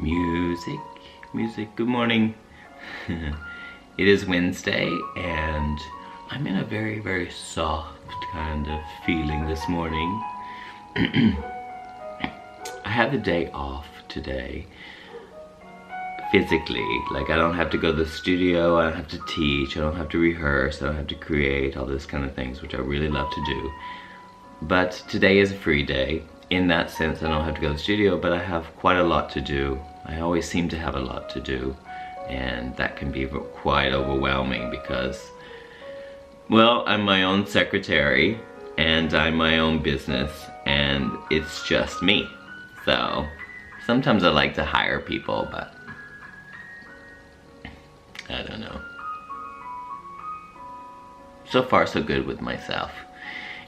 Music, music, good morning. It is Wednesday and I'm in a very, very soft kind of feeling this morning. I had the day off today, physically. Like, I don't have to go to the studio, I don't have to teach, I don't have to rehearse, I don't have to create, all those kind of things, which I really love to do. But today is a free day. In that sense, I don't have to go to the studio, but I have quite a lot to do. I always seem to have a lot to do, and that can be quite overwhelming because, well, I'm my own secretary, and I'm my own business, and it's just me. So, sometimes I like to hire people, but I don't know. So far, so good with myself.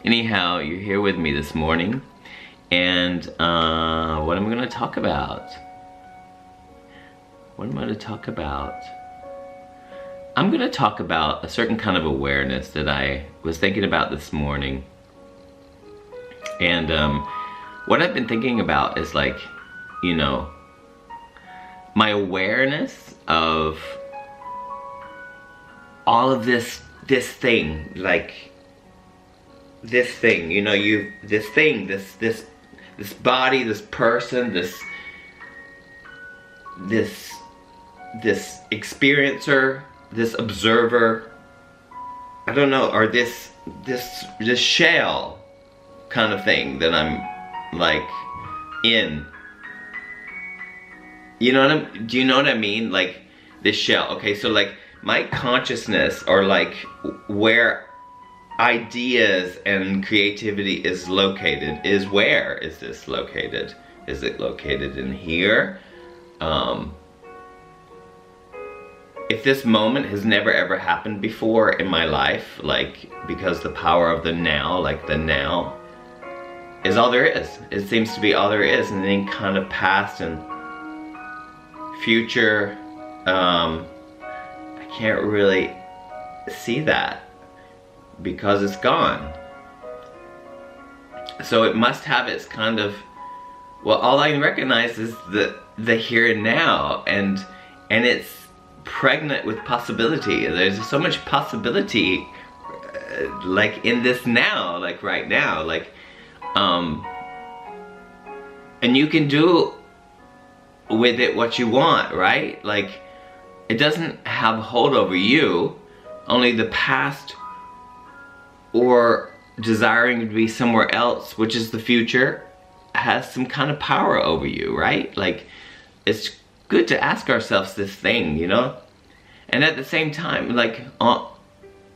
Anyhow, you're here with me this morning, and what am I gonna talk about? What am I gonna talk about? I'm gonna talk about a certain kind of awareness that I was thinking about this morning. And what I've been thinking about is, like, you know, my awareness of all of this thing, like, this thing, you know, this thing, this body, this person, this experiencer, this observer, I don't know, or this shell kind of thing that I'm, like, in. You know do you know what I mean? Like, this shell. Okay, so, like, my consciousness, or, like, where ideas and creativity is located, is where is this located? Is it located in here? If this moment has never ever happened before in my life, like, because the power of the now, like the now, is all there is. It seems to be all there is, and then kind of past and future, I can't really see that because it's gone. So it must have its kind of, well, all I can recognize is the here and now, and it's pregnant with possibility. There's so much possibility, like, in this now, like right now, like, and you can do with it what you want, right? Like, it doesn't have hold over you. Only the past, or desiring to be somewhere else, which is the future, has some kind of power over you, right? Like, it's good to ask ourselves this thing, you know? And at the same time, like,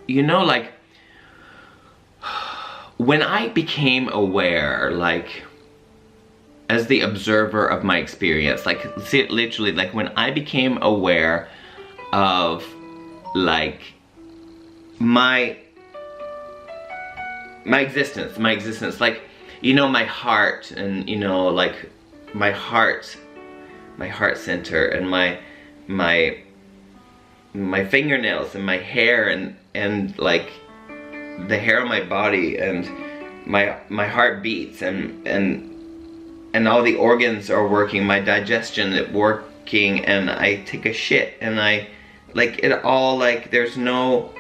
you know, like, when I became aware, like, as the observer of my experience, like, see it literally, like, when I became aware of, like, my existence, like, you know, my heart, and, you know, like, my heart center, and my fingernails, and my hair, and like, the hair on my body, and my heart beats, and all the organs are working, my digestion is working, and I take a shit, and I, like, it all, like, there's no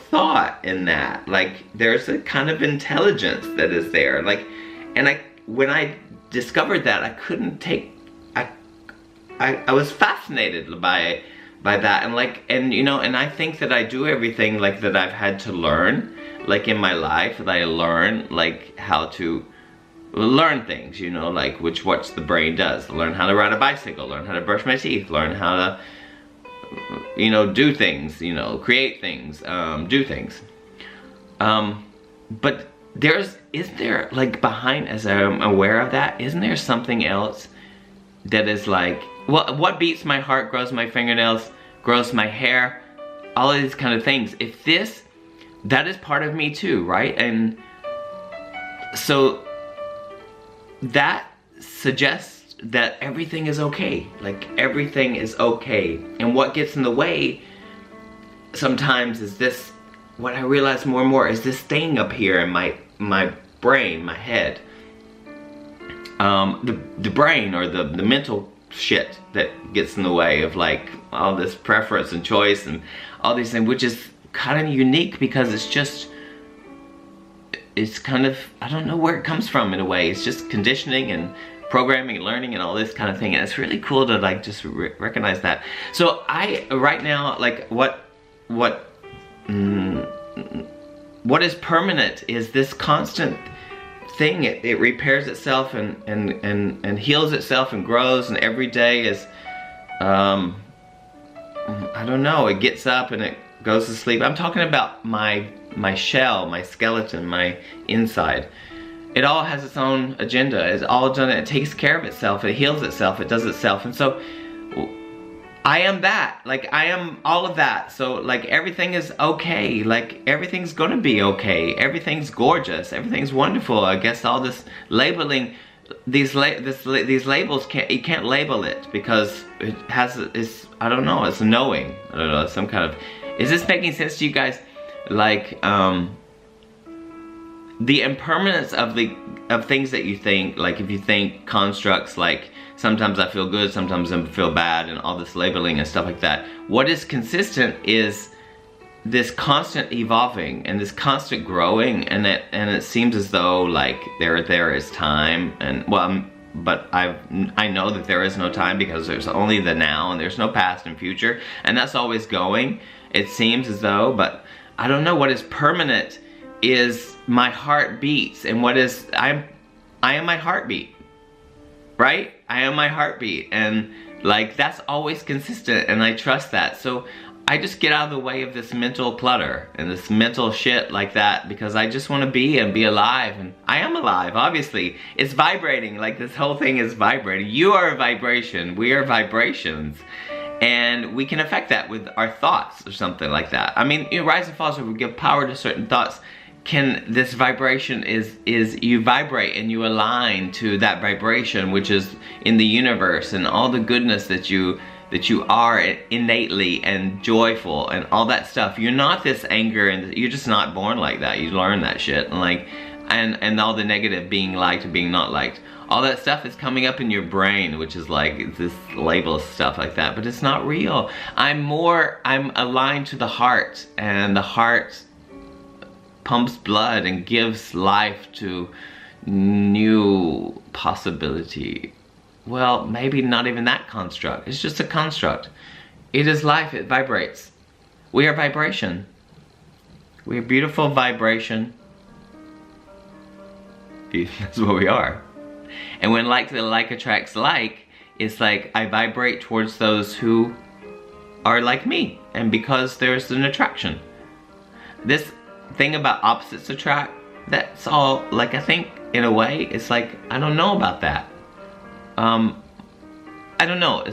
thought in that. Like, there's a kind of intelligence that is there, like, and when I discovered that, I couldn't take, I was fascinated by that, and, like, and, you know, and I think that I do everything, like, that I've had to learn, like, in my life, that I learn, like, how to learn things, you know, like, what the brain does. Learn how to ride a bicycle, learn how to brush my teeth, learn how to, you know, do things, you know, create things, do things. But is there, like, behind, as I'm aware of that, isn't there something else that is, like, well, what beats my heart, grows my fingernails, grows my hair, all of these kind of things. If that is part of me too, right? And so that suggests that everything is okay. Like, everything is okay. And what gets in the way sometimes is this, what I realize more and more, is this thing up here in my brain, my head, the brain or the mental shit that gets in the way of like all this preference and choice and all these things, which is kind of unique because it's kind of, I don't know where it comes from in a way. It's just conditioning and programming and learning and all this kind of thing, and it's really cool to like just recognize that. So right now, like what is permanent is this constant thing. It repairs itself and heals itself and grows, and every day is I don't know, it gets up and it goes to sleep. I'm talking about my shell, my skeleton, my inside. It all has its own agenda. It's all done, it takes care of itself, it heals itself, it does itself. And so I am that, like I am all of that. So like everything is okay, like everything's gonna be okay, everything's gorgeous, everything's wonderful. I guess all this labeling, these labels, you can't label it because it has, I don't know, it's knowing. I don't know, it's some kind of, is this making sense to you guys? Like the impermanence of things that you think, like if you think constructs like sometimes I feel good, sometimes I feel bad, and all this labeling and stuff like that. What is consistent is this constant evolving and this constant growing, and it seems as though like there is time, and well, but I know that there is no time because there's only the now and there's no past and future, and that's always going. It seems as though, but I don't know. What is permanent is my heart beats, and what is I am my heartbeat, right? I am my heartbeat, and like that's always consistent, and I trust that. So I just get out of the way of this mental clutter and this mental shit like that, because I just want to be and be alive, and I am alive, obviously. It's vibrating, like this whole thing is vibrating. You are a vibration, we are vibrations, and we can affect that with our thoughts or something like that. I mean, you know, rise and falls, we give power to certain thoughts. This vibration is you vibrate and you align to that vibration, which is in the universe, and all the goodness that you are innately and joyful and all that stuff. You're not this anger, and you're just not born like that. You learn that shit, and like and all the negative, being liked and being not liked, all that stuff is coming up in your brain, which is like this label stuff like that, but it's not real. I'm aligned to the heart, and the heart pumps blood and gives life to new possibility. Well, maybe not even that construct. It's just a construct. It is life, it vibrates. We are vibration. We are beautiful vibration. That's what we are. And when like attracts like, it's like I vibrate towards those who are like me. And because there's an attraction. This thing about opposites attract, that's all, like, I think in a way it's like, I don't know about that. I don't know,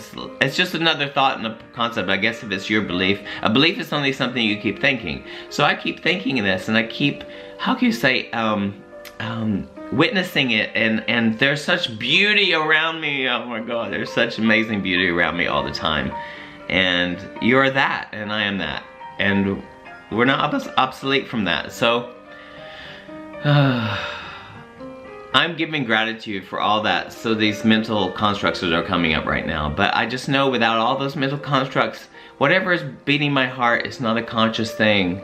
it's just another thought and a concept. I guess if it's your belief, a belief is only something you keep thinking. So I keep thinking this, and I keep, how can you say, witnessing it, and there's such beauty around me. Oh my god, there's such amazing beauty around me all the time. And you're that, and I am that, and we're not obsolete from that. So I'm giving gratitude for all that. So these mental constructs that are coming up right now, but I just know without all those mental constructs, whatever is beating my heart is not a conscious thing.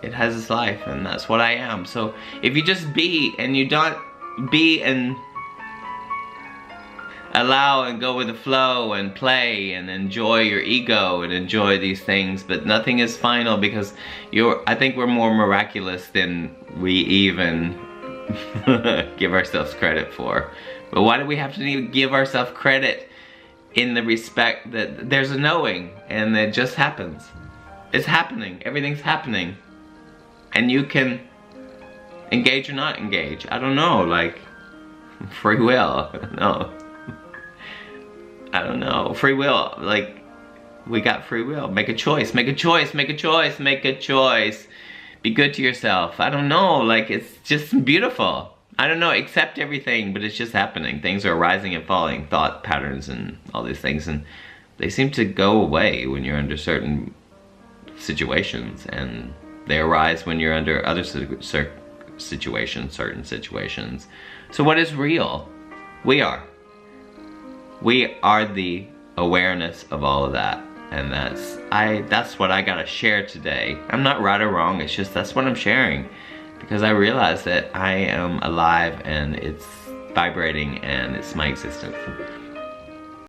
It has its life, and that's what I am. So if you just be, and you don't be and allow and go with the flow and play and enjoy your ego and enjoy these things, but nothing is final, because I think we're more miraculous than we even give ourselves credit for. But why do we have to even give ourselves credit in the respect that there's a knowing, and it just happens. It's happening, everything's happening. And you can engage or not engage. I don't know, like free will. No. I don't know. Free will, like we got free will. Make a choice, make a choice, make a choice, make a choice. Be good to yourself. I don't know, like it's just beautiful. I don't know, accept everything, but it's just happening. Things are rising and falling, thought patterns and all these things, and they seem to go away when you're under certain situations, and they arise when you're under other situations, certain situations. So what is real? We are. We are the awareness of all of that. And that's what I gotta share today. I'm not right or wrong, it's just that's what I'm sharing. Because I realize that I am alive and it's vibrating and it's my existence.